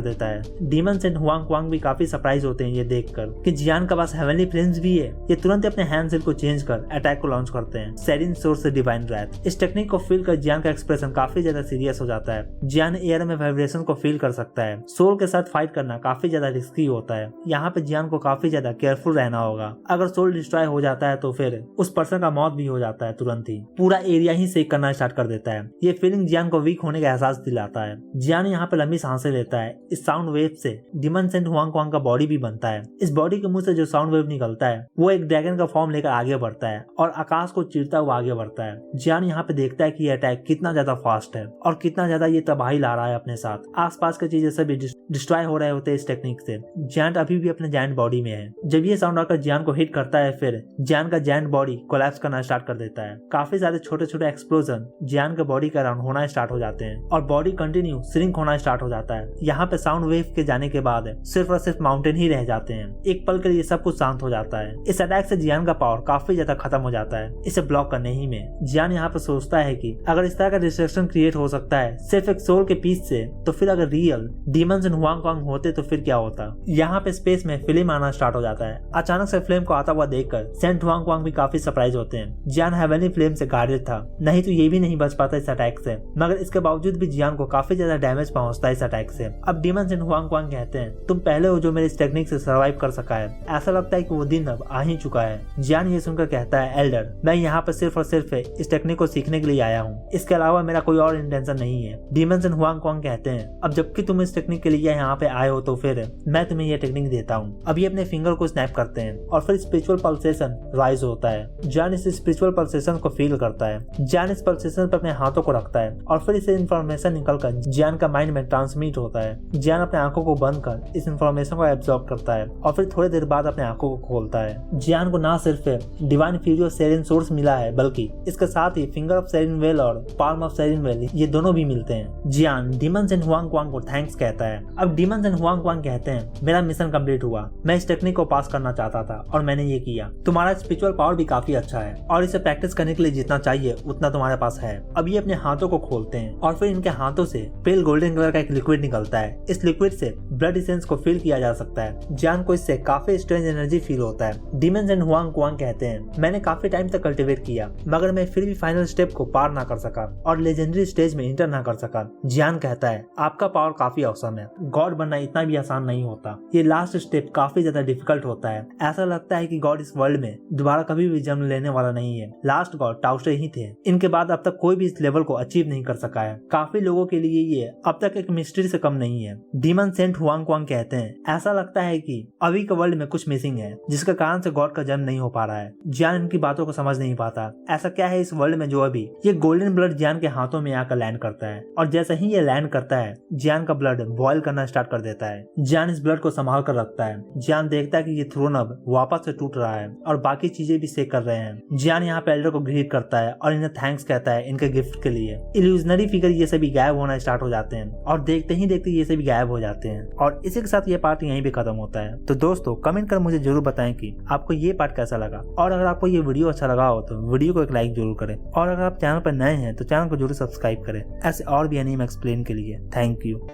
देता है। डीमंस एंड हुआंग क्वांग भी काफी सरप्राइज होते हैं ये देखकर कि जियान के पास हेवनली फ्लेम्स भी है। ये तुरंत अपने हैंड सेल को चेंज कर अटैक को लॉन्च करते हैं। सेरिन सोर्स से डिवाइन रैथ। इस टेक्निक को फील कर जियान का एक्सप्रेशन काफी ज्यादा सीरियस हो जाता है। जियान एयर में वाइब्रेशन को फील कर सकता है। सोल के साथ फाइट करना काफी ज्यादा रिस्की होता है। यहाँ पे जियान को काफी ज्यादा केयरफुल रहना होगा। अगर सोल डिस्ट्रॉय हो जाता है तो फिर उस पर्सन का मौत भी हो जाता है तुरंत ही। पूरा एरिया ही शेक करना स्टार्ट कर देता है। ये फीलिंग जियान को वीक होने का एहसास दिलाता है। जियान यहाँ पे लंबी सांसें लेता है। इस साउंड वेव से डीमंस एंड हुआंग क्वांग का बॉडी भी बनता है। इस बॉडी के मुंह से जो साउंड वेव निकलता है वो एक ड्रैगन का फॉर्म लेकर आगे बढ़ता है और आकाश को चीरता हुआ आगे बढ़ता है। जियान यहाँ पे देखता है कि ये अटैक कितना ज्यादा फास्ट है और कितना ज्यादा ये तबाही ला रहा है अपने साथ। आसपास की चीजें सभी डिस्ट्रॉय हो रहे होते हैं इस टेक्निक से। जियान अभी भी अपने जायंट बॉडी में है। जब ये साउंड आकर जियान को हिट करता है फिर जियान का जायंट बॉडी कोलैप्स करना स्टार्ट कर देता है। काफी सारे छोटे छोटे एक्सप्लोजन जियान के बॉडी के अराउंड होना स्टार्ट हो जाते हैं और बॉडी कंटिन्यू श्रिंक होना स्टार्ट हो जाता है। यहाँ पे साउंड वेव के जाने के बाद सिर्फ और सिर्फ माउंटेन ही रह जाते हैं। एक पल के लिए सब कुछ शांत हो जाता है। इस अटैक से जियान का पावर काफी ज्यादा खत्म हो जाता है। इसे ब्लॉक करने ही में जियान यहाँ पे सोचता है कि अगर इस तरह का डिस्ट्रक्शन क्रिएट हो सकता है सिर्फ एक सोल के पीस से, तो फिर अगर real demons and Huang Kwang होते तो फिर क्या होता। यहाँ पे स्पेस में फिल्म आना स्टार्ट हो जाता है। अचानक से फ्लेम को आता हुआ देखकर सेंट हुआंग क्वांग भी काफी सरप्राइज होते हैं। जियान हेवनली फ्लेम से गार्डेड था, नहीं तो ये भी नहीं बच पाता इस अटैक से। मगर इसके बावजूद भी जियान को काफी ज्यादा डैमेज पहुंचता है इस अटैक से। अब डीमंस एंड हुआंग क्वांग कहते हैं तुम पहले हो जो मेरे इस टेक्निक से सर्वाइव कर सका है। ऐसा लगता है कि वो दिन अब आ ही चुका है। जियान ये सुनकर कहता है एल्डर, मैं यहाँ पर सिर्फ और सिर्फ इस टेक्निक को सीखने के लिए आया हूँ। इसके अलावा मेरा कोई और इंटेंशन नहीं है। डीमंस एंड हुआंग क्वांग कहते हैं अब जबकि तुम इस टेक्निक के लिए यहाँ पे आए हो तो फिर मैं तुम्हें ये टेक्निक देता हूँ। अब ये अपने फिंगर को स्नैप करते हैं और फिर स्पिरिचुअल पल्सेशन राइज होता है। जियान इस स्पिरिचुअल पल्सेशन को फील करता है। जियान इस पल्सेशन पर अपने हाथों को रखता है और फिर इसे इंफॉर्मेशन निकलकर जियान का माइंड में ट्रांसमिट होता है। जियान अपने आंखों को बंद कर इस इंफॉर्मेशन को एब्जॉर्ब करता है और फिर थोड़ी देर बाद अपने आंखों को खोलता है। जियान को ना सिर्फ divine fury of serene source मिला है बल्कि इसके साथ ही फिंगर ऑफ सेरिन वेल और पाल्म ऑफ सेरिन वेल ये दोनों भी मिलते हैं। Jian demons and Huang Kwang को थैंक्स कहता है। अब डीमंस एंड हुआंग क्वांग कहते हैं मेरा मिशन कंप्लीट हुआ। मैं इस टेक्निक को पास करना चाहता था और मैंने ये किया। तुम्हारा स्पिरिचुअल पावर भी काफी अच्छा है और इसे प्रैक्टिस करने के लिए जितना चाहिए उतना तुम्हारे पास है। अब ये अपने हाथों को खोलते हैं और फिर इनके हाथों से पेल गोल्डन कलर का एक लिक्विड निकलता है। इस लिक्विड से ब्लड एसेंस को फील किया जा सकता है। जियान को इससे काफी स्ट्रेंज एनर्जी फील होता है। डीमंस एंड हुआंग क्वांग कहते हैं मैंने काफी टाइम तक कल्टिवेट किया मगर मैं फिर भी फाइनल स्टेप को पार ना कर सका और लेजेंडरी स्टेज में इंटर ना कर सका। जियान कहता है आपका पावर काफी औसम है। गॉड बनना इतना भी आसान नहीं होता। ये लास्ट स्टेप काफी ज्यादा डिफिकल्ट होता है। ऐसा लगता है कि गॉड इस वर्ल्ड में दोबारा कभी भी जन्म लेने वाला नहीं है। लास्ट गॉड टाउस्टे ही थे। इनके बाद अब तक कोई भी इस लेवल को अचीव नहीं कर सका है। काफी लोगों के लिए ये अब तक एक मिस्ट्री से कम नहीं है। डीमन सेंट हुआंग क्वांग कहते हैं ऐसा लगता है कि अभी के वर्ल्ड में कुछ मिसिंग है जिसके कारण से गॉड का जन्म नहीं हो पा रहा है। जियान इनकी बातों को समझ नहीं पाता। ऐसा क्या है इस वर्ल्ड में जो अभी ये गोल्डन ब्लड जियान के हाथों में आकर लैंड करता है और जैसे ही ये लैंड करता है जियान का ब्लड बॉयल करना स्टार्ट कर देता है। जियान इस ब्लड को संभाल कर रखता है। जियान देखता है कि ये थ्रोन अब वापस से टूट रहा है और बाकी चीजें भी शेक कर रहे हैं। जियान यहाँ पे एल्डर को ग्रीट करता है और इन्हें थैंक्स कहता है इनके गिफ्ट के लिए। इल्यूजनरी फिगर ये सभी गायब होना स्टार्ट हो जाते हैं और देखते ही देखते ये सभी गायब हो जाते हैं और इसी के साथ ये पार्ट यहीं पे खत्म होता है। तो दोस्तों कमेंट कर मुझे जरूर बताएं कि आपको ये पार्ट कैसा लगा और अगर आपको ये वीडियो अच्छा लगा हो तो वीडियो को एक लाइक जरूर करें और अगर आप चैनल पर नए हैं तो चैनल को जरूर सब्सक्राइब करें ऐसे और भी एनीमे एक्सप्लेन के लिए। Thank you.